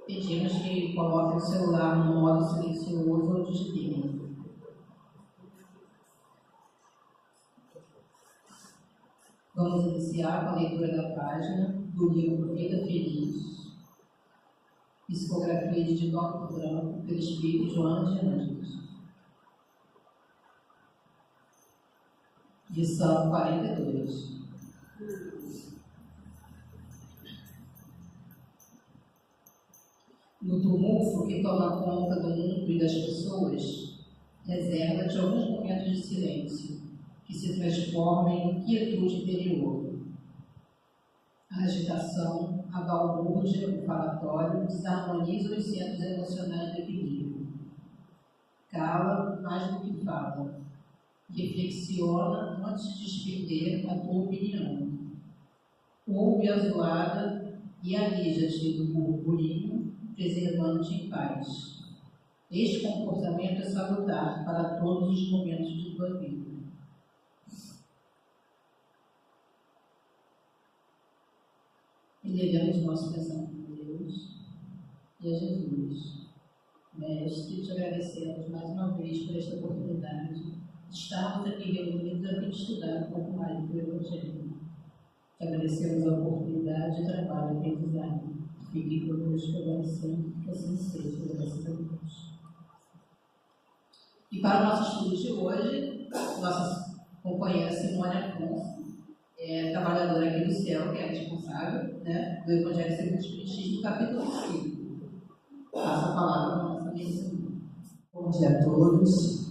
Pedimos que coloquem o celular no modo silencioso ou digitem. Vamos iniciar com a leitura da página do livro Vida Feliz, psicografia de Divaldo Franco, pelo Espírito Joana de Anjos. Lição 42. No tumulto que toma conta do mundo e das pessoas, reserva-te alguns momentos de silêncio, que se transformem em quietude interior. A agitação, a balbúrdia, o falatório desarmonizam os centros emocionais do equilíbrio. Cala mais do que fala. Reflexiona antes de despender a tua opinião. Ouve a zoada e alija-te do burburinho, preservando-te em paz. Este comportamento é salutar para todos os momentos de tua vida. Elevamos nosso pensamento a Deus e a Jesus. Mestre, te agradecemos mais uma vez por esta oportunidade de estarmos aqui reunidos a fim de estudar um pouco mais do Evangelho. Te agradecemos a oportunidade de trabalho e aprendizado. Fique conosco agora sempre, que assim seja, graças a Deus. E para o nosso estudo de hoje, nossa companheira Simone Afonso, trabalhadora aqui do céu, que é responsável, do Evangelho segundo o Espiritismo, capítulo 5. Passo a palavra para a nossa amiga Simone. Bom dia a todos.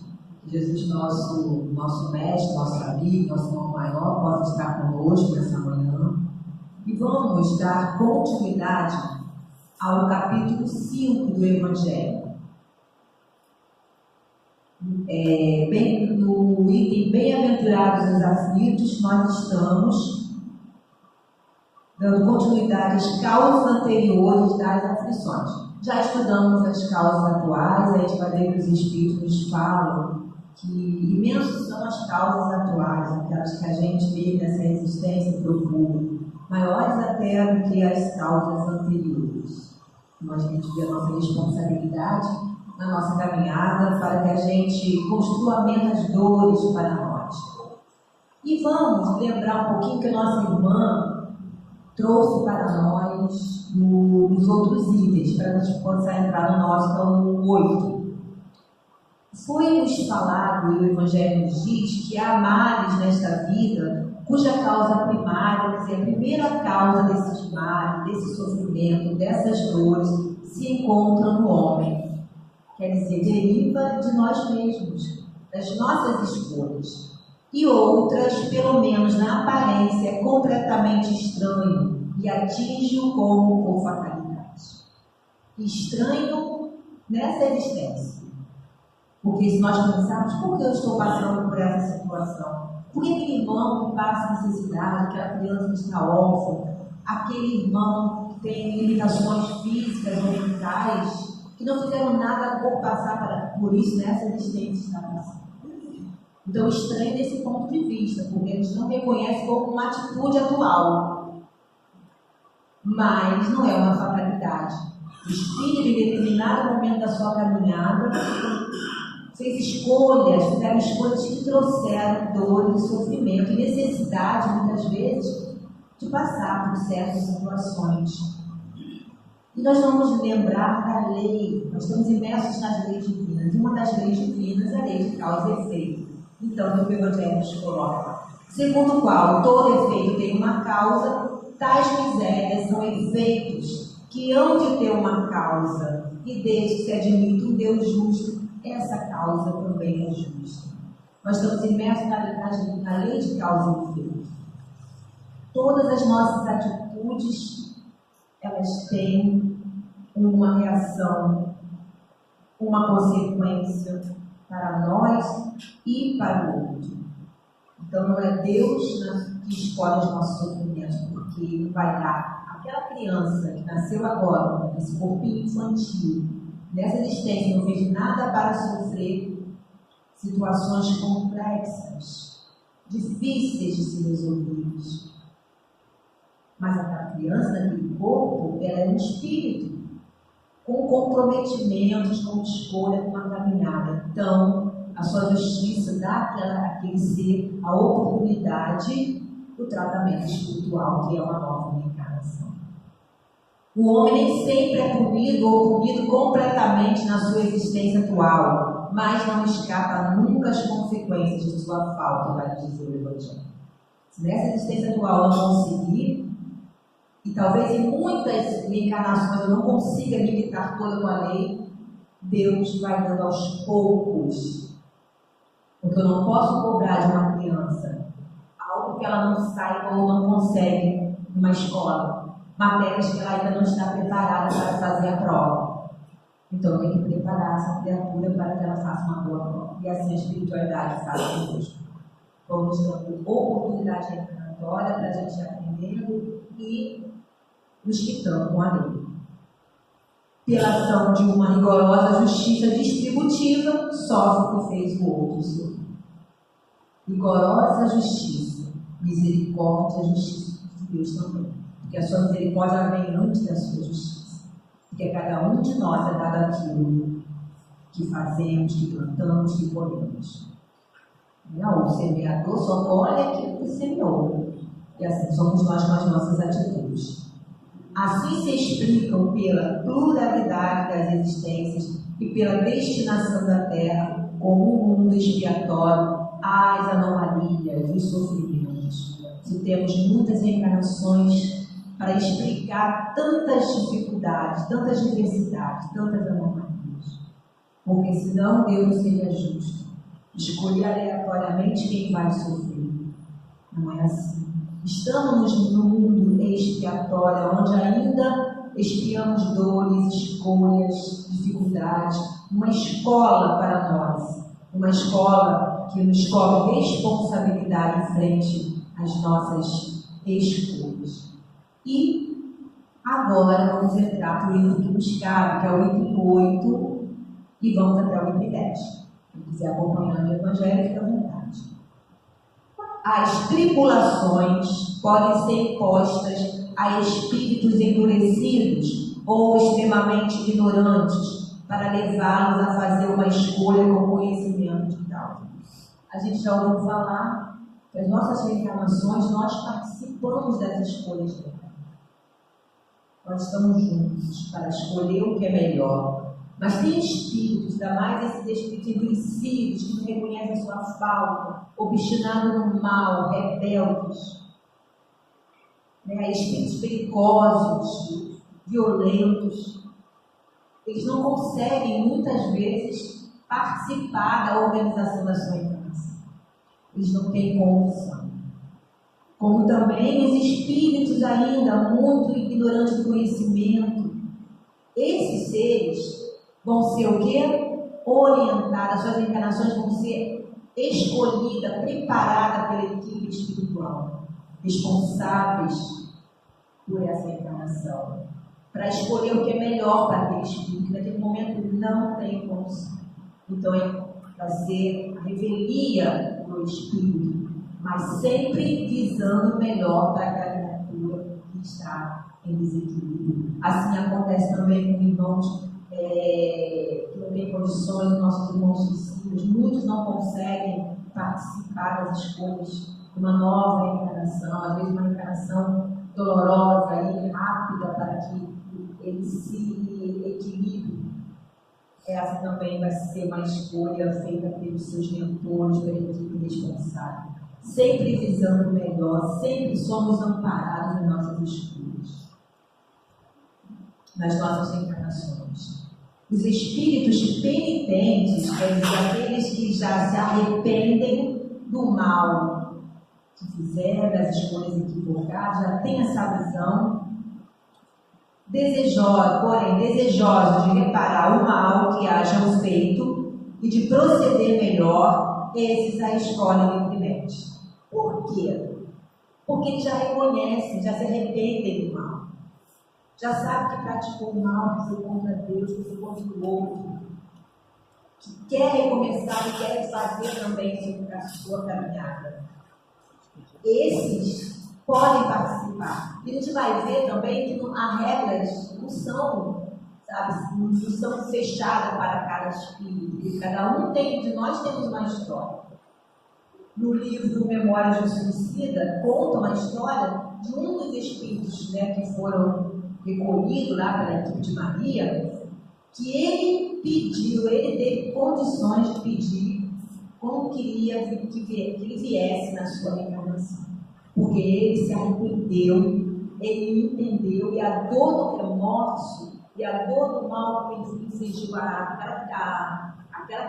Jesus, nosso mestre, nosso amigo, nosso irmão maior, possa estar conosco nessa manhã. E vamos dar continuidade ao capítulo 5 do Evangelho. No item Bem-aventurados os aflitos, nós estamos dando continuidade às causas anteriores das aflições. Já estudamos as causas atuais, a gente vai ver que os Espíritos nos falam que imensas são as causas atuais, aquelas que a gente vê nessa existência profunda, maiores até do que as causas anteriores. Nós temos que ver a nossa responsabilidade na nossa caminhada para que a gente construa menos dores para nós. E vamos lembrar um pouquinho que a nossa irmã trouxe para nós nos outros itens, para que a gente possa entrar no nosso, então, 8. Foi-nos falado, e o Evangelho nos diz, que há males nesta vida cuja causa primária, quer dizer, a primeira causa desses males, desse sofrimento, dessas dores, se encontra no homem. Quer dizer, deriva de nós mesmos, das nossas escolhas. E outras, pelo menos na aparência, é completamente estranho e atinge-o como com fatalidade. Estranho nessa existência. Porque se nós pensarmos, por que eu estou passando por essa situação? Por que aquele irmão que passa necessidade, aquela criança que está órfã, aquele irmão que tem limitações físicas ou mentais, que não fizeram nada por passar por isso nessa existência está passando. Então, estranho desse ponto de vista, porque eles não reconhecem como uma atitude atual. Mas não é uma fatalidade. O espírito, em determinado momento da sua caminhada, fizeram escolhas que trouxeram dor e sofrimento e necessidade, muitas vezes, de passar por certas situações. E nós vamos lembrar da lei, nós estamos imersos nas leis divinas, e uma das leis divinas é a lei de causa e efeito. Então, o Evangelho nos coloca, segundo o qual todo efeito tem uma causa, tais misérias são efeitos que hão de ter uma causa, e desde que se admite um Deus justo, essa causa também é justa. Nós estamos imersos na lei de causa e efeito. Todas as nossas atitudes, elas têm uma reação, uma consequência para nós e para o outro. Então não é Deus que escolhe os nossos sofrimentos, porque Ele vai dar aquela criança que nasceu agora, nesse corpinho infantil, nessa existência, não fez nada para sofrer situações complexas, difíceis de ser resolvidas. Mas aquela criança, naquele corpo, ela é um espírito. comprometimentos com escolha, com a caminhada. Então, a sua justiça dá àquele ser a oportunidade do tratamento espiritual, que é uma nova reencarnação. O homem nem sempre é punido ou punido completamente na sua existência atual, mas não escapa nunca às consequências de sua falta, vai dizer o Evangelho. Se nessa existência atual eu não conseguir, e talvez em muitas reencarnações eu não consiga me limitar toda com a lei, Deus vai dando aos poucos. Porque eu não posso cobrar de uma criança algo que ela não saiba ou não consegue numa escola. Matérias que ela ainda não está preparada para fazer a prova. Então eu tenho que preparar essa criatura para que ela faça uma boa prova. E assim a espiritualidade faz conosco. Vamos dando oportunidade reencarnatória para a gente aprendendo e nos quitando com a lei. Pela ação de uma rigorosa justiça distributiva, sofre o que fez o outro sofrer. Rigorosa justiça, misericórdia, justiça de Deus também. Porque a sua misericórdia vem antes da sua justiça. Porque a cada um de nós é dado aquilo que fazemos, que plantamos, que colhemos. Não, o semeador só colhe aquilo que semeou. E assim somos nós com as nossas atitudes. Assim se explicam pela pluralidade das existências e pela destinação da Terra como um mundo expiatório às anomalias, os sofrimentos. Se temos muitas reencarnações para explicar tantas dificuldades, tantas diversidades, tantas anomalias. Porque senão Deus não seria justo. Escolher aleatoriamente quem vai sofrer. Não é assim. Estamos no mundo expiatório, onde ainda expiamos dores, escolhas, dificuldades. Uma escola para nós. Uma escola que nos cobre responsabilidade em frente às nossas escolhas. E agora vamos entrar para o item que nos cabe, que é o item 8, e vamos até o item 10. Quem quiser acompanhar o Evangelho, fica à vontade. As tribulações podem ser impostas a espíritos endurecidos ou extremamente ignorantes para levá-los a fazer uma escolha com conhecimento de tal. A gente já ouviu falar que as nossas reencarnações, nós participamos das escolhas dela. Nós estamos juntos para escolher o que é melhor. Mas tem espíritos, ainda mais esses espíritos endurecidos, que não reconhecem a sua falta, obstinados no mal, rebeldes. Espíritos perigosos, violentos. Eles não conseguem, muitas vezes, participar da organização da sua encarnação. Eles não têm condição. Como também os espíritos ainda muito ignorantes do conhecimento. Esses seres vão ser o quê? Orientadas, suas encarnações vão ser escolhidas, preparadas pela equipe espiritual, responsáveis por essa encarnação, para escolher o que é melhor para aquele espírito, que naquele momento não tem condição. Então, vai ser a revelia do espírito, mas sempre visando o melhor para aquela criatura que está em desequilíbrio. Assim acontece também com irmãos que não têm condições, nossos irmãos suicidas. Muitos não conseguem participar das escolhas de uma nova reencarnação, às vezes uma reencarnação dolorosa e rápida para que ele se equilibre. Essa também vai ser uma escolha feita pelos seus mentores, pela equipe responsável. Sempre visando o melhor, sempre somos amparados em nossas escolhas, nas nossas encarnações. Os espíritos penitentes, quer dizer, aqueles que já se arrependem do mal que fizeram, das escolhas equivocadas, já têm essa visão, porém desejosos de reparar o mal que hajam feito e de proceder melhor, esses a escolhem livremente. Por quê? Porque eles já reconhecem, já se arrependem do mal. Já sabe que praticou o mal, que foi contra Deus, que foi contra o outro. Que quer recomeçar e quer fazer também a sua caminhada. Esses podem participar. E a gente vai ver também que as regras não são sabe? Não estamos fechadas para cada espírito, porque cada um de nós temos uma história. No livro Memórias de um Suicida, conta uma história de um dos espíritos, né, que foram recolhidos lá pela equipe de Maria, que ele teve condições de pedir como queria que ele viesse na sua reencarnação. Porque ele se arrependeu, ele entendeu, e a dor do remorso e a dor do mal que ele infligiu aquela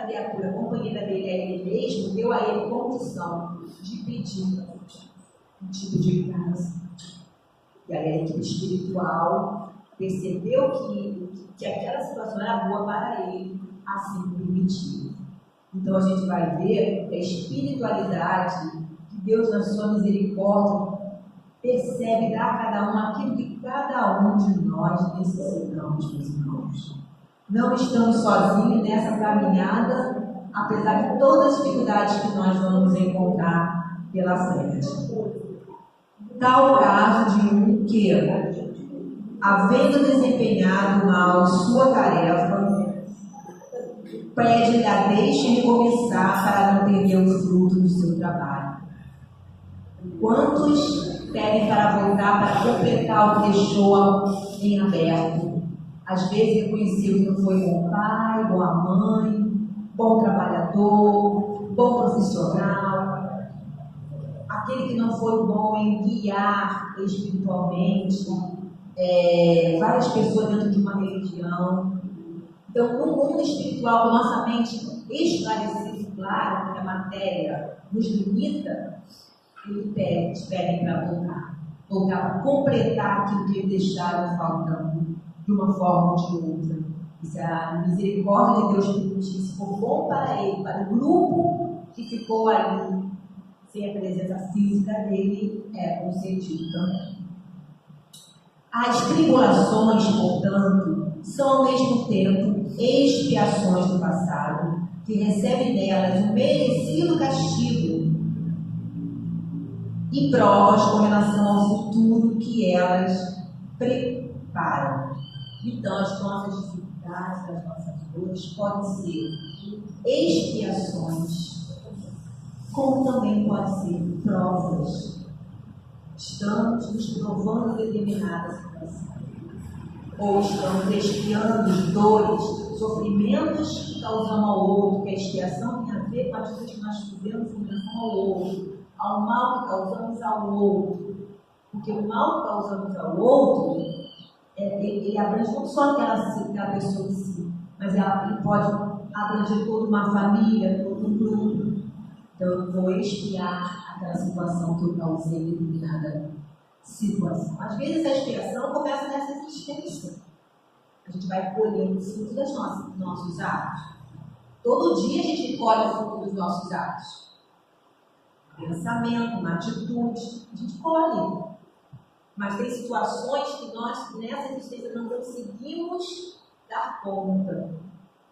criatura companheira dele, a ele mesmo, deu a ele condição de pedir um tipo de encarnação. E aí a equipe espiritual percebeu que aquela situação era boa para ele, assim permitiu. Então a gente vai ver que a espiritualidade, que Deus na sua misericórdia percebe dar a cada um aquilo que cada um de nós necessitamos, meus irmãos. Não estamos sozinhos nessa caminhada, apesar de todas as dificuldades que nós vamos encontrar pela frente. Tal o caso de um que, havendo desempenhado mal sua tarefa, pede-lhe a deixe recomeçar para não perder o fruto do seu trabalho. Quantos pedem para voltar para completar o que deixou em aberto? Às vezes reconheceu que não foi bom pai, boa mãe, bom trabalhador, bom profissional, aquele que não foi bom em guiar espiritualmente várias pessoas dentro de uma religião. Então, no mundo espiritual, com nossa mente esclarecida, claro, porque a matéria nos limita, ele pede para voltar para completar aquilo que eles deixaram faltando, de uma forma ou de outra. Se a misericórdia de Deus permitisse, for bom para ele, para o grupo que ficou ali, sem a presença física dele, é concedido também. As tribulações, portanto, são ao mesmo tempo expiações do passado, que recebe nelas um merecido castigo, e provas com relação ao futuro que elas preparam. Então, as nossas dificuldades, as nossas dores podem ser expiações, como também podem ser provas. Estamos nos provando determinadas situações, ou estamos expiando dores, sofrimentos que causamos ao outro, que a expiação tem a ver com aquilo que nós fizemos em relação ao outro, ao mal que causamos ao outro. Porque o mal que causamos ao outro, ele abrange não só aquela pessoa em si, mas ele pode abranger toda uma família, todo um grupo. Então eu vou expiar aquela situação que eu causei em determinada situação. Às vezes a expiação começa nessa existência. A gente vai colhendo o fruto dos nossos atos. Todo dia a gente colhe o fruto dos nossos atos. Pensamento, uma atitude, a gente colhe. Mas tem situações que nós, nessa existência, não conseguimos dar conta.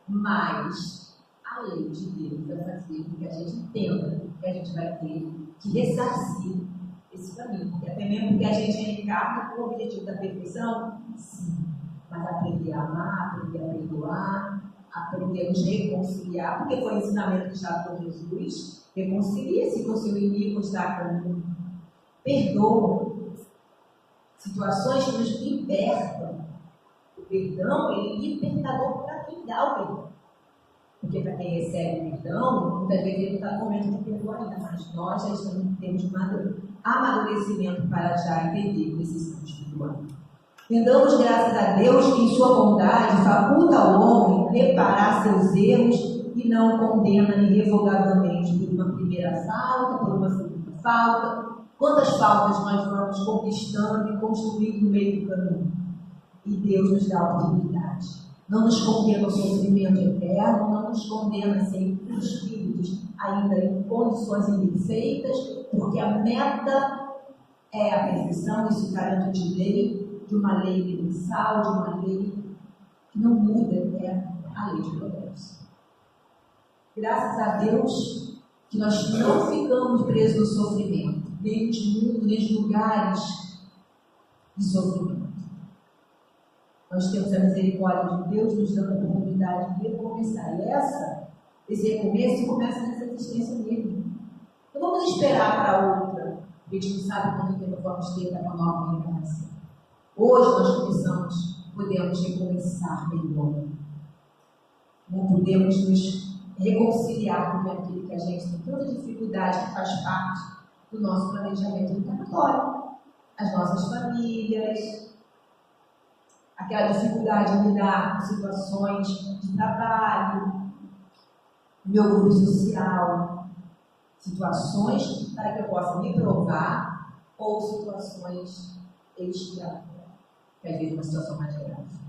Mas a lei de Deus vai fazer com que a gente entenda que a gente vai ter que ressarcir esse caminho. Até mesmo porque a gente encarna com o objetivo da perfeição, sim. Mas aprender a amar, aprender a perdoar, aprender a nos reconciliar, porque foi o ensinamento que já por Jesus. Reconcilia-se com seu inimigo, está comum. Perdoa. Situações que nos libertam. O perdão, ele é libertador para quem dá o perdão. Porque para quem recebe o perdão, muitas vezes ele não está no momento de perdoar ainda, mas nós já estamos em termos de amadurecimento para já entender que precisamos perdoar. Rendamos graças a Deus que em sua bondade faculta ao homem reparar seus erros e não condena irrevogavelmente por uma primeira falta, por uma segunda falta. Quantas faltas nós vamos conquistando e construindo no meio do caminho? E Deus nos dá a oportunidade. Não nos condena ao sofrimento eterno, não nos condena a ser espíritos ainda em condições imperfeitas, porque a meta é a perfeição, isso garante de lei, de uma lei universal, de uma lei que não muda, é a lei de progresso. Graças a Deus que nós não ficamos presos no sofrimento, nem de mundo, nem de lugares de sofrimento. Nós temos a misericórdia de Deus nos dando a oportunidade de recomeçar. E esse recomeço começa nessa existência mesmo. Não vamos esperar para outra. A gente não sabe quanto tempo vamos ter para uma nova reencarnação. Hoje nós podemos recomeçar melhor. Não podemos nos reconciliar com aquilo que a gente tem tanta dificuldade, que faz parte do nosso planejamento encarnatório. As nossas famílias, aquela dificuldade de lidar com situações de trabalho, meu grupo social, situações para que eu possa me provar, ou situações extra, que às vezes é uma situação mais grave.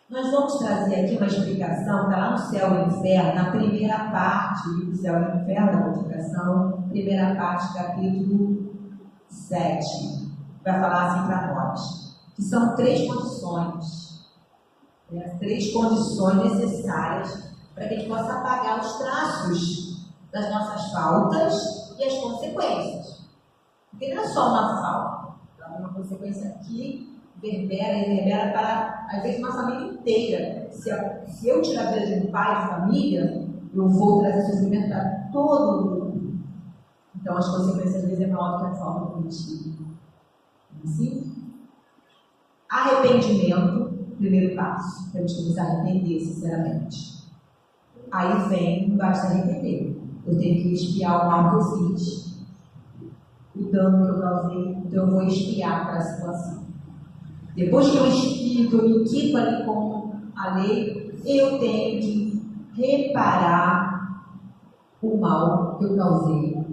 Nós vamos trazer aqui uma explicação, está lá no Céu e Inferno, na primeira parte do Céu e Inferno da Codificação, primeira parte, capítulo 7, vai falar assim para nós, que são 3 condições, né? 3 condições necessárias para que a gente possa apagar os traços das nossas faltas e as consequências. Porque não é só uma falta, é uma consequência que reverbera para, às vezes, uma família inteira. Se eu tirar a vida de um pai de família, eu vou trazer sofrimento para todo mundo. Então, as consequências, às vezes, é maior do que a falta cometida. Assim? Arrependimento, primeiro passo. Temos que nos arrepender, sinceramente. Aí vem, não basta arrepender. Eu tenho que expiar o mal que eu fiz, o dano que eu causei, então eu vou expiar para a situação. Depois que eu expio, que eu me equipo ali com a lei, eu tenho que reparar o mal que eu causei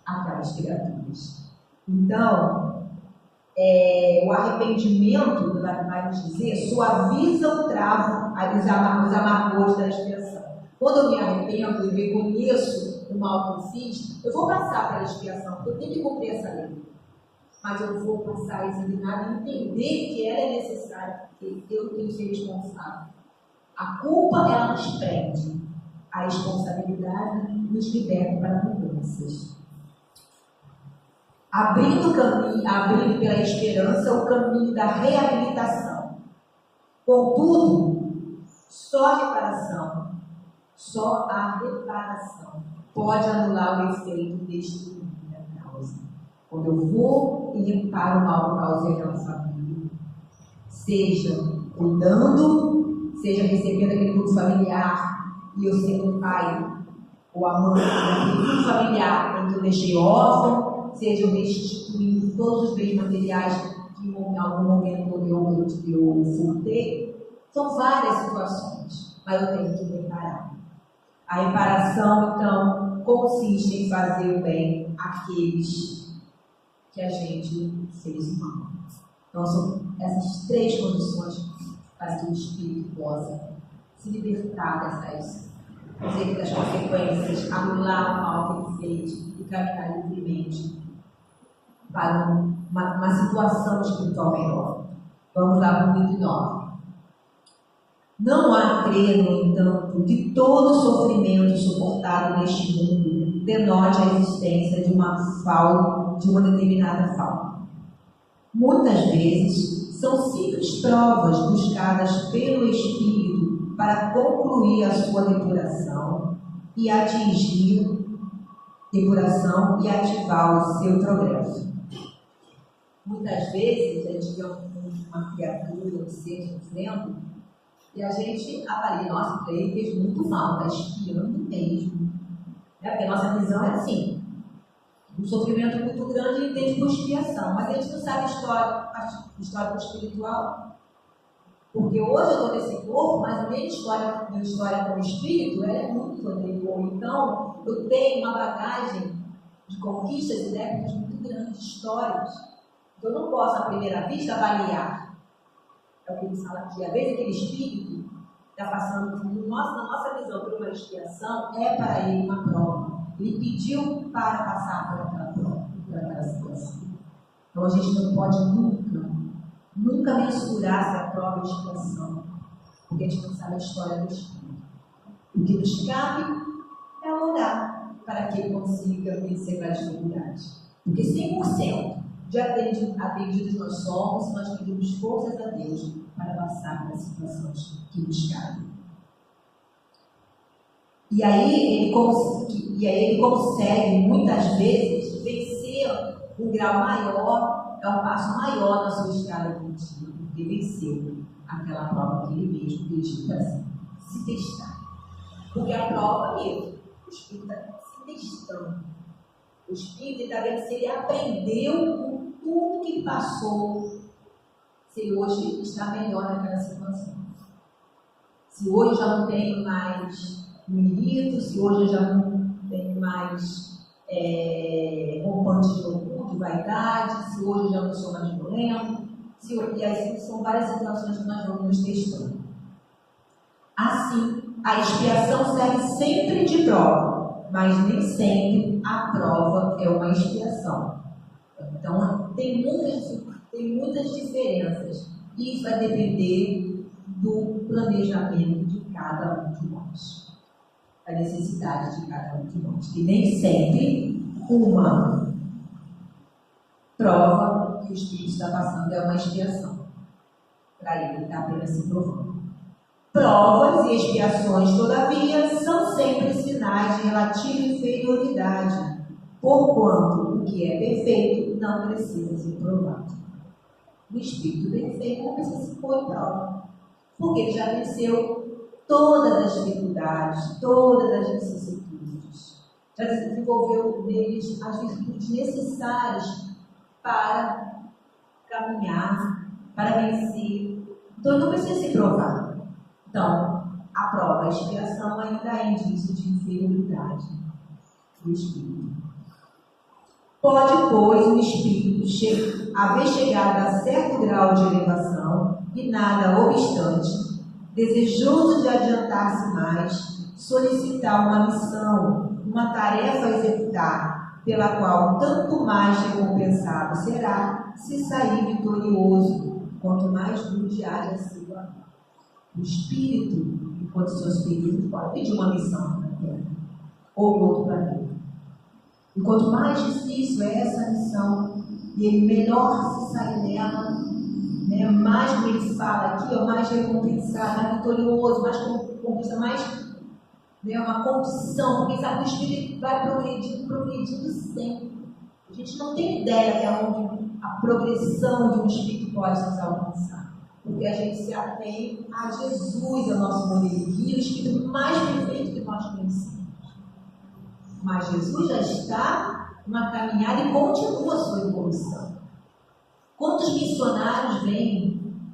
àquelas criaturas. Então, o arrependimento, vai nos dizer, suaviza o travo, os amargores da expiação. Quando eu me arrependo e reconheço o mal que eu fiz, eu vou passar pela expiação, porque eu tenho que cumprir essa lei. Mas eu vou passar resignado e entender que ela é necessária, porque eu tenho que ser responsável. A culpa, ela nos prende. A responsabilidade nos liberta para mudanças. Abrindo pela esperança o caminho da reabilitação. Contudo, só a reparação pode anular o efeito deste da causa. Quando eu vou e reparo o mal que causei àquela família, seja cuidando, seja recebendo aquele grupo familiar, e eu sendo um pai ou a mãe daquele grupo familiar em que eu deixei órfão, seja eu restituindo todos os bens materiais que em algum momento eu furtei. São várias situações, mas eu tenho que reparar. A reparação, então, consiste em fazer o bem àqueles que a gente fez mal. Então, são essas 3 condições para que o espírito possa se libertar das consequências, anular o mal que ele fez e caminhar livremente para uma situação espiritual melhor. Vamos lá para o 29. Não há crer, no entanto, que todo sofrimento suportado neste mundo denote a existência de uma determinada falta. Muitas vezes são simples provas buscadas pelo Espírito para concluir a sua depuração e ativar o seu progresso. Muitas vezes a gente vê uma criatura, um ser sofrendo, e a gente avalia, nossa, ele fez muito mal, está espiando mesmo. Porque a nossa visão é assim. Um sofrimento muito grande tem por expiação, mas a gente não sabe a história do espiritual. Porque hoje eu estou nesse corpo, mas a minha história como espírito é muito anterior. Então, eu tenho uma bagagem de conquistas e décadas muito grandes, histórias. Então, eu não posso, à primeira vista, avaliar. É o que ele fala aqui. Às vezes, aquele espírito está passando, na nossa visão, por uma expiação, é para ele uma prova. Ele pediu para passar por aquela prova, por aquela situação. Então, a gente não pode nunca mensurar se a prova é expiação, porque a gente não sabe a história do espírito. O que nos cabe é orar para que ele consiga vencer a dificuldade. Porque 100% de atendidos nós somos, nós pedimos forças a Deus para passar pelas situações que nos cabem. E aí ele consegue, muitas vezes, vencer um grau maior, é um passo maior na sua escala evolutiva, porque venceu aquela prova que ele mesmo pediu para se testar. Porque a prova mesmo, o Espírito está se testando. O Espírito está vendo se ele aprendeu com tudo que passou, se ele hoje está melhor naquela situação. Se hoje já não tenho mais me irrito, se hoje eu já não tenho mais rompante de orgulho, de vaidade, se hoje eu já não sou mais violento, e assim são várias situações que nós vamos nos testando. Assim, a expiação serve sempre de prova, mas nem sempre a prova é uma expiação. Então, tem muitas diferenças. Isso vai depender do planejamento de cada um de nós. A necessidade de cada um de nós. E nem sempre uma prova que o Espírito está passando é uma expiação. Para ele está apenas se provando. Provas e expiações, todavia, são sempre sinais de relativa inferioridade, porquanto o que é perfeito não precisa ser provado. O Espírito perfeito não precisa se pôr em prova, porque ele já venceu todas as dificuldades, todas as vicissitudes. Já desenvolveu neles as virtudes necessárias para caminhar, para vencer. Então, ele não precisa se provar. Então, a prova, a expiação ainda é indício de inferioridade do Espírito. Pode, pois, o Espírito haver chegado a certo grau de elevação e, nada obstante, desejoso de adiantar-se mais, solicitar uma missão, uma tarefa a executar, pela qual tanto mais recompensado será se sair vitorioso, quanto mais rude haja sido a vida. O Espírito, enquanto seus períodos, pode pedir uma missão na Terra ou em outro planeta. E quanto mais difícil é essa missão, e ele melhor se sai dela, né? Mais, como ele fala aqui, mais recompensado, mais vitorioso, mais conquista, mais uma condição, porque sabe que o Espírito vai progredindo sempre. A gente não tem ideia até onde a progressão de um Espírito pode nos alcançar. Porque a gente se atém a Jesus, é o nosso modelo de vida, o Espírito mais perfeito que nós conhecemos. Mas Jesus já está numa caminhada e continua a sua evolução. Quantos missionários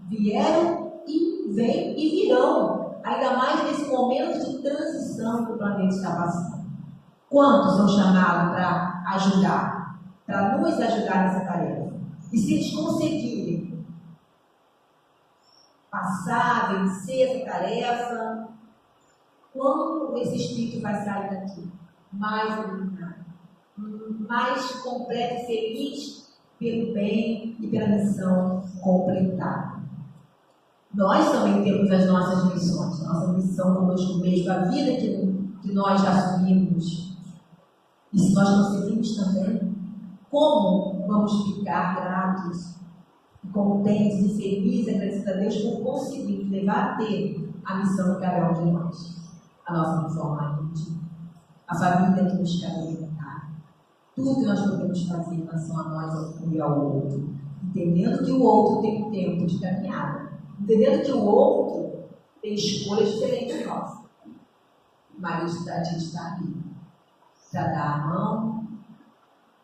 vieram e vêm e virão, ainda mais nesse momento de transição que o planeta está passando? Quantos são chamados para ajudar, para nos ajudar nessa tarefa? E se eles conseguirem passar, vencer essa tarefa, quando esse Espírito vai sair daqui? Mais iluminado, mais completo e feliz pelo bem e pela missão completada. Nós também temos as nossas missões, nossa missão conosco mesmo, a vida que nós assumimos. E se nós conseguimos também, como vamos ficar gratos, contentes e felizes, agradecidos a Deus por conseguir levar a ter a missão de cada um de nós, a nossa missão marítima, a família que nos cabe alimentar, tudo que nós podemos fazer em relação a nós e ao outro, entendendo que o outro tem um tempo de caminhada, entendendo que o outro tem escolhas diferentes de nós, mas a gente está ali para dar a mão,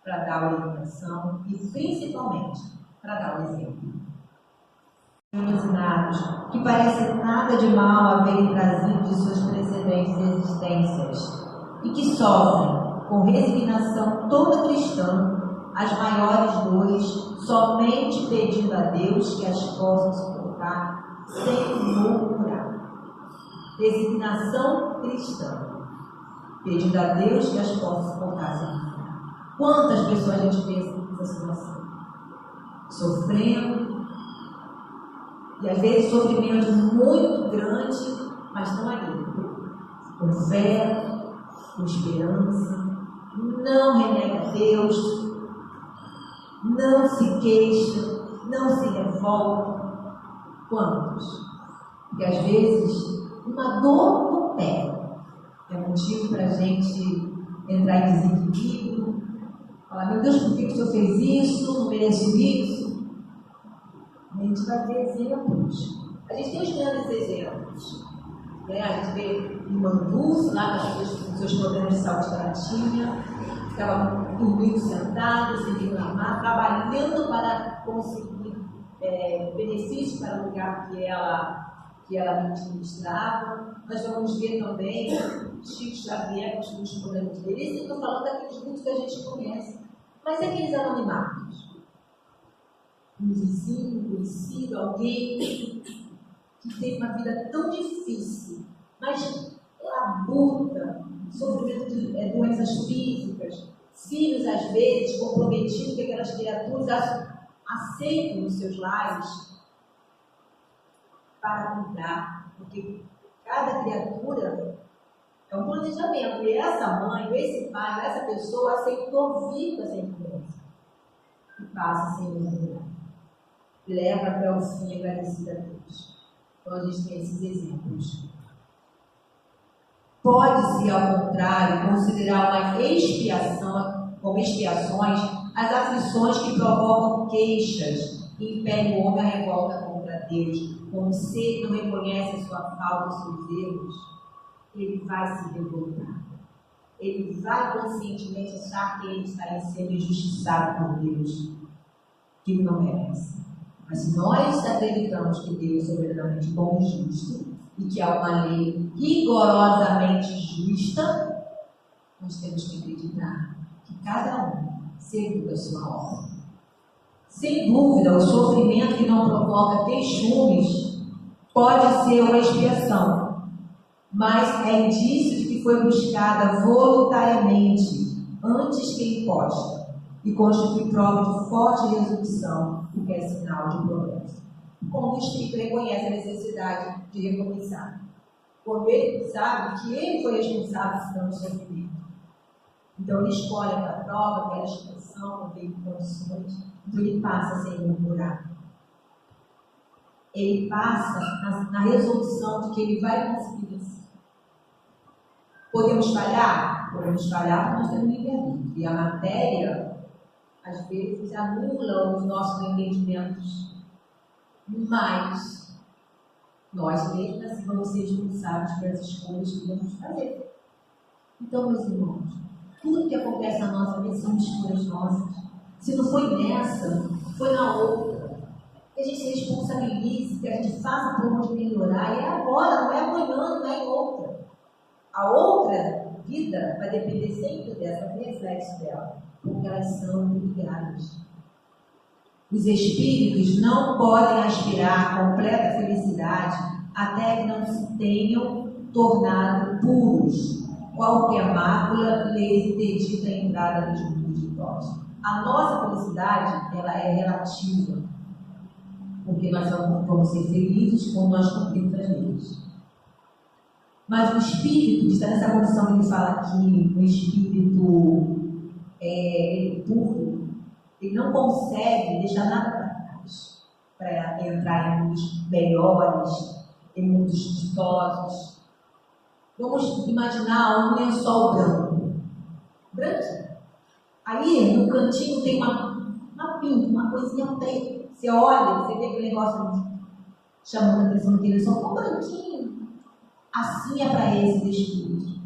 para dar a orientação e principalmente para dar o exemplo. Imaginados que parece nada de mal haverem trazido de suas precedentes existências e que sofrem com resignação toda cristã as maiores dores, somente pedindo a Deus que as possa suportar sem murmurar. Resignação cristã, pedindo a Deus que as possa suportar sem murmurar. Quantas pessoas a gente vê nessa situação? Sofrendo, e às vezes sofrimento muito grande, mas estão ali, com fé, com esperança, não renega Deus, não se queixa, não se revolta, Quantos? Porque às vezes uma dor no pé é motivo para a gente entrar em desequilíbrio, falar, meu Deus, por que o Senhor fez isso? Não mereço isso. A gente vai ter exemplos. A gente tem os grandes exemplos. Né? A gente vê em Manduço, lá com os seus problemas de saúde que ela tinha, ficava dormindo sentada, sem reclamar, trabalhando para conseguir benefícios para o lugar que ela administrava. Nós vamos ver também Chico Xavier, com os problemas dele. E estou falando daqueles muitos que a gente conhece. Mas é aqueles anonimatos. Um vizinho, um conhecido, alguém que teve uma vida tão difícil, mas labuta, sofrimento de doenças físicas, filhos às vezes comprometidos, que aquelas criaturas aceitam nos seus lares para cuidar, porque cada criatura é um planejamento, e essa mãe, esse pai, essa pessoa aceitou vir com essa influência e passa sem murmurar, leva até o fim agradecida a Deus. Então a gente tem esses exemplos. Pode-se, ao contrário, considerar como expiações as aflições que provocam queixas e impedem o homem a revolta contra Deus. Como se ele não reconhece a sua falta, os seus erros, ele vai se revoltar. Ele vai conscientemente achar que ele está sendo injustiçado por Deus, que ele não merece. Mas se nós acreditamos que Deus é soberanamente bom e justo, e que há uma lei rigorosamente justa, nós temos que acreditar que cada um segundo a sua obra. Sem dúvida, o sofrimento que não provoca queixumes pode ser uma expiação, mas é indício de que foi buscada voluntariamente antes que imposta e constitui prova de forte resolução, o que é sinal de progresso. Quando o Espírito reconhece a necessidade de recomeçar, quando ele sabe que ele foi responsável pelo sofrimento, então ele escolhe aquela prova, aquela expiação, não tem condições, então ele passa sem murmurar. Ele passa na resolução de que ele vai conseguir vencer. Podemos falhar? Podemos falhar porque nós temos livre-arbítrio. E a matéria, às vezes, anula os nossos entendimentos. Mas nós mesmos vamos ser responsáveis pelas escolhas que vamos fazer. Então, meus irmãos, tudo que acontece na nossa vida são escolhas nossas. Se não foi nessa, foi na outra. Que a gente se responsabilize, que a gente faça por onde melhorar. E é agora, não é amanhã, não é em outra. A outra vida vai depender sempre dessa, do reflexo dela, porque elas são ligadas. Os espíritos não podem aspirar a completa felicidade até que não se tenham tornado puros. Qualquer mácula lhes interdita a entrada nos mundos ditosos. A nossa felicidade, ela é relativa, porque nós vamos ser felizes quando nós cumprimos as leis. Mas o espírito, que está nessa condição que ele fala aqui, o espírito puro, ele não consegue deixar nada para trás, para entrar em mundos melhores, em mundos ditosos. Vamos imaginar um lençol branco. Branquinho. Aí, no cantinho, tem uma pinta, uma coisinha preta. Você olha, você vê aquele negócio chamando a atenção daquele lençol tão branquinho. Assim é para esse espírito.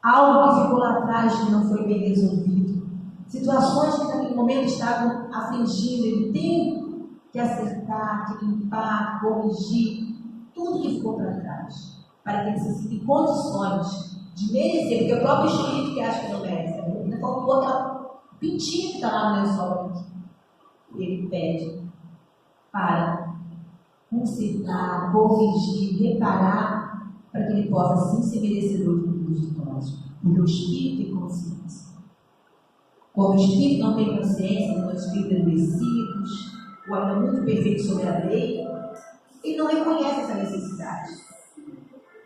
Algo que ficou lá atrás que não foi bem resolvido. Situações que naquele momento estavam afligindo. Ele tem que acertar, que limpar, corrigir tudo que ficou para trás. Para que ele se sinta em condições de merecer. Porque o próprio espírito que acha que não merece. Ainda faltou aquela pintinha que está lá no lençol. Ele pede para consertar, corrigir, reparar, para que ele possa assim ser merecedor do mundo ditoso. Porque o espírito tem consciência. Quando o espírito não tem consciência, quando o espírito é adoecidos, ou ainda muito perfeito sobre a lei, ele não reconhece essa necessidade.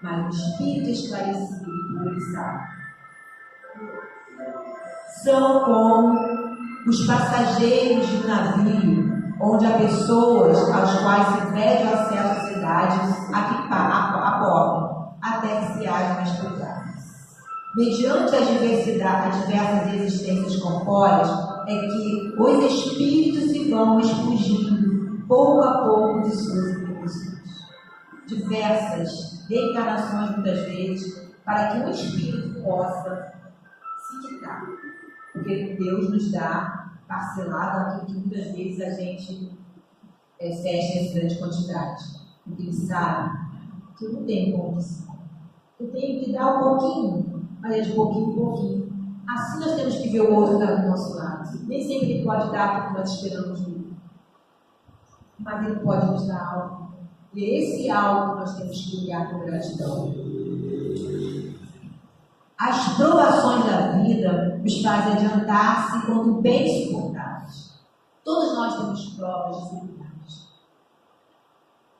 Mas o espírito esclarecido, ele sabe. São como os passageiros de um navio onde há pessoas aos quais se impede o acesso à cidade a podem, até que se haja uma estrutura. Mediante as diversas existências corpóreas, é que os espíritos se vão expugindo pouco a pouco de suas imperfeições. Diversas reencarnações, muitas vezes, para que um espírito possa se quitar. Porque Deus nos dá parcelado aquilo que muitas vezes a gente fecha em grande quantidade. Porque Ele sabe que não tem condição. Eu tenho que dar um pouquinho, mas é de pouquinho em pouquinho. Assim nós temos que ver o outro estar do nosso lado. Nem sempre Ele pode dar porque nós esperamos muito. Mas Ele pode nos dar algo. E é esse algo que nós temos que olhar com gratidão. As provações da vida nos fazem adiantar-se quando bem suportadas. Todos nós temos provas, dificuldades,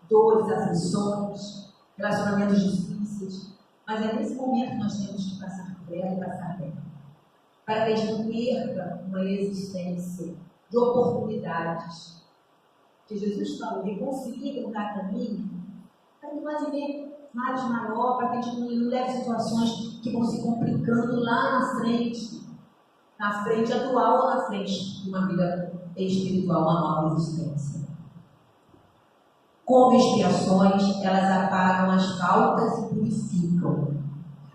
dores, aflições, relacionamentos difíceis, mas é nesse momento que nós temos que passar por ela e passar bem. Para que a gente não perca uma existência de oportunidades. Que Jesus falou, reconcilia com cada caminho, para que nós vivemos males maior, para que a gente não leve situações que vão se complicando lá na frente atual ou na frente de uma vida espiritual, uma nova existência. Como expiações, elas apagam as faltas e purificam.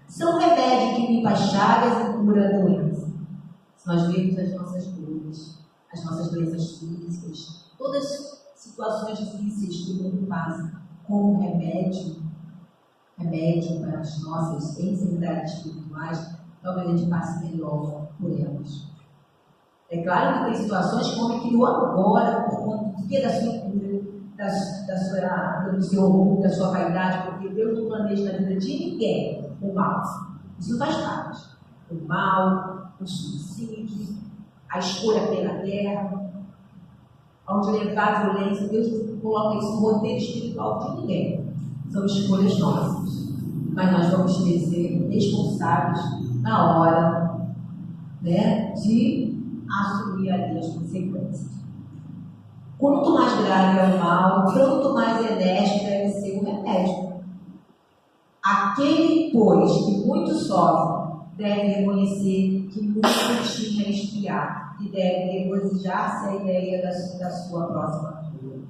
São remédio que limpa as chagas e cura a doença. Se nós vemos as nossas dores, as nossas doenças físicas, todas as situações difíceis que o mundo passa, como remédio para as nossas enfermidades espirituais, talvez a gente passe melhor por elas. É claro que tem situações que o homem criou agora, por conta da sua cura, do seu orgulho, da sua vaidade, porque Deus não planeja na vida de ninguém o mal. Isso não faz parte. O mal, o suicídio, a escolha pela guerra, onde levar a violência, Deus não coloca isso no roteiro espiritual de ninguém. São escolhas nossas. Mas nós vamos ser responsáveis na hora, né, de assumir ali as consequências. Quanto mais grave é o mal, tanto mais enérgico deve ser o remédio. Aquele, pois, que muito sofre, deve reconhecer que muito tinha a expiar e deve regozijar-se a ideia da sua próxima cura.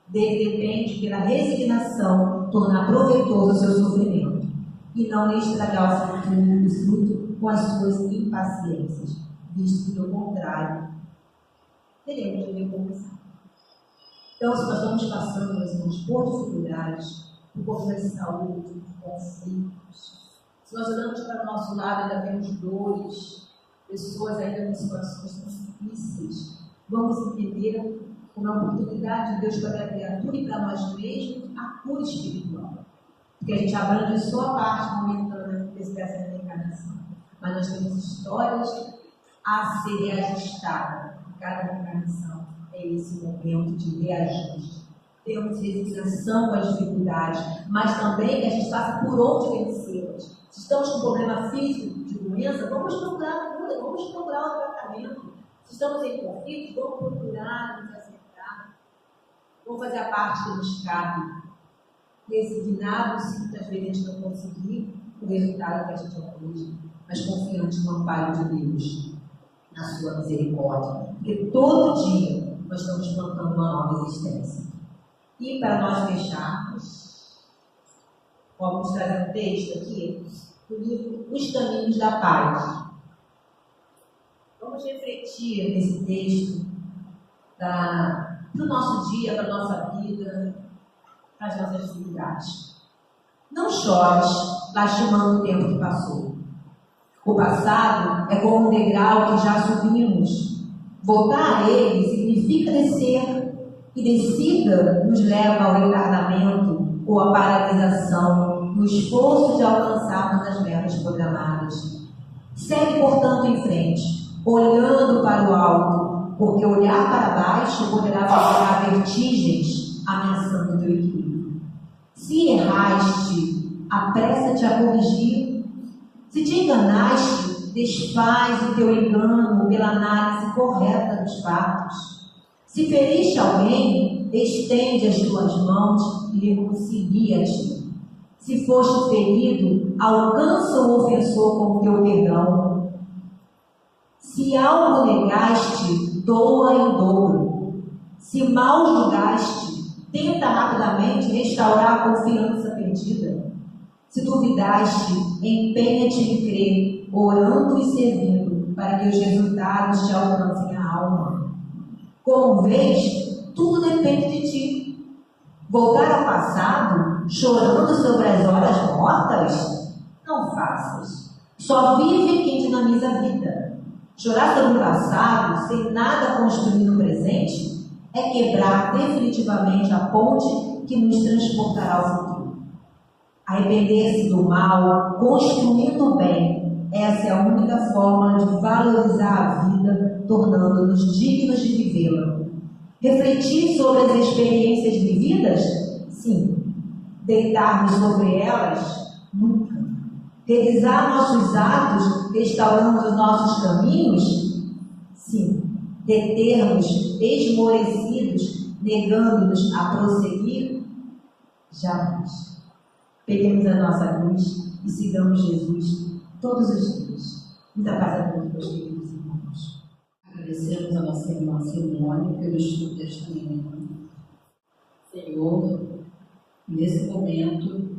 Dele depende pela resignação tornar proveitoso o seu sofrimento e não lhe estragar o fruto com as suas impaciências, visto que, do contrário, teremos de recomeçar. Então, se nós estamos passando, meus irmãos, por dificuldades, por problemas de saúde, por conflitos, se nós olhamos para o nosso lado e ainda temos dores, pessoas ainda em situações difíceis, vamos entender como uma oportunidade de Deus para a criatura e para nós mesmos a cura espiritual. Porque a gente abrange só a parte momentânea dessa reencarnação. Mas nós temos histórias a ser reajustadas em cada reencarnação. É esse momento de reajuste. Temos resignação com as dificuldades, mas também que a gente passa por onde vencê-las. Se estamos com problema físico de doença, vamos procurar cura, vamos procurar o tratamento. Se estamos em conflito, vamos procurar nos acertar. Vamos fazer a parte que nos cabe. Resignados, se muitas vezes a gente não conseguir o resultado que a gente almeja, mas confiante no amparo de Deus, na sua misericórdia. Porque todo dia nós estamos plantando uma nova existência. E para nós fecharmos, vamos trazer um texto aqui do livro Os Caminhos da Paz. Vamos refletir nesse texto para o nosso dia, para a nossa vida, para as nossas dificuldades. Não chores, lastimando o tempo que passou. O passado é como um degrau que já subimos. Voltar a ele significa descer, e descida nos leva ao retardamento ou à paralisação no esforço de alcançarmos as metas programadas. Segue, portanto, em frente, olhando para o alto, porque olhar para baixo poderá provocar vertigens ameaçando o teu equilíbrio. Se erraste, apressa-te a corrigir. Se te enganaste, desfaz o teu engano pela análise correta dos fatos. Se feriste alguém, estende as tuas mãos e reconcilia-te. Se foste ferido, alcança o ofensor com o teu perdão. Se algo negaste, doa em dobro. Se mal julgaste, tenta rapidamente restaurar a confiança perdida. Se duvidaste, empenha-te em crer, orando e servindo, para que os resultados te alcancem a alma. Como vês, tudo depende de ti. Voltar ao passado, chorando sobre as horas mortas? Não faças. Só vive quem dinamiza a vida. Chorar sobre o passado, sem nada construir no presente, é quebrar definitivamente a ponte que nos transportará ao futuro. Arrepender-se do mal, construindo o bem, essa é a única forma de valorizar a vida, tornando-nos dignos de vivê-la. Refletir sobre as experiências vividas? Sim. Deitar-nos sobre elas? Nunca. Revisar nossos atos, restaurando os nossos caminhos? Sim. Determos esmorecidos, negando-nos a prosseguir? Jamais. Peguemos a nossa cruz e sigamos Jesus todos os dias. Muita paz a todos, meus queridos irmãos. Agradecemos a nossa irmã Simone pelo estudo desta manhã. Senhor, nesse momento,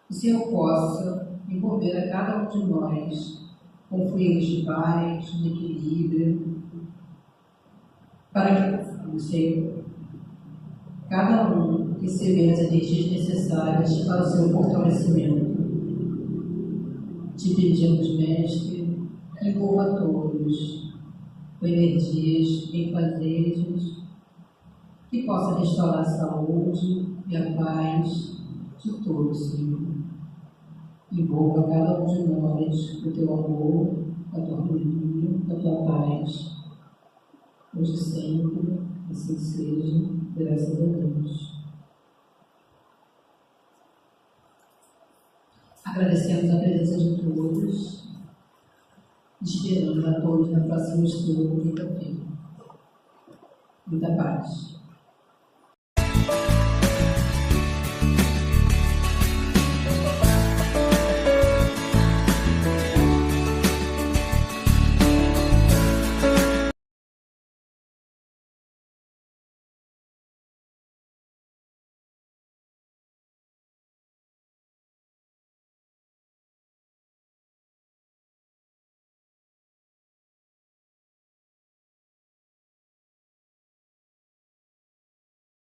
o Senhor possa envolver a cada um de nós com fluidos de paz, de equilíbrio, para que possamos, Senhor, cada um receber as energias necessárias para o seu fortalecimento. Te pedimos, Mestre, que envolva todos com energias benfazejas, que possa restaurar a saúde e a paz de todos, Senhor. Envolva cada um de nós com o teu amor, com a tua harmonia, com a tua paz. Hoje e sempre, assim seja, graças a Deus. Agradecemos a presença de todos, esperando a todos na próxima estudo, quinta-feira. Muita paz.